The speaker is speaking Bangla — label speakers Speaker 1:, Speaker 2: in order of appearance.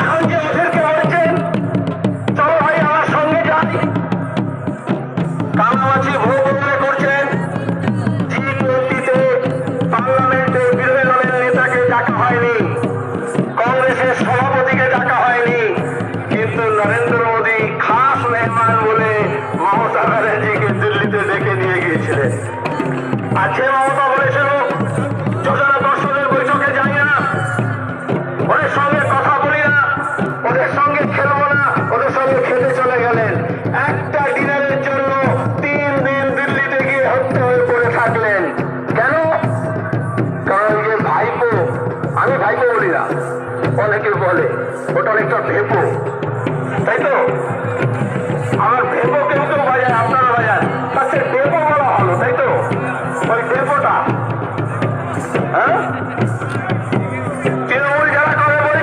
Speaker 1: এখন যে ওদেরকে বলছেন চলো ভাই আমার সঙ্গে যাই, কানামাছি ভোগ করছেন। G20-তে পার্লামেন্টে বিরোধী দলের নেতাকে ডাকা হয়নি, কংগ্রেসের সভাপতিকে ডাকা হয়নি, কিন্তু নরেন্দ্র মোদী খাস মেহমান বলে মমতা ব্যানার্জিকে দিল্লিতে ডেকে নিয়ে গিয়েছিলেন। আজকে মমতা বলেছিল যোজনা দর্শকের বৈঠকে যাই না, ওদের সঙ্গে কথা বলি না, ওদের সঙ্গে খেলবো না, ওদের সঙ্গে খেতে চলে গেলেন। একটা ডিনারের জন্য 3 দিন দিল্লিতে গিয়ে হত্যা হয়ে পড়ে থাকলেন। কেন? কারণ যে ভাইপো, আমি ভাইপো বলি না, অনেকে বলে ওটা অনেকটা ভেপো, তাই তো? আমার ভেপোকে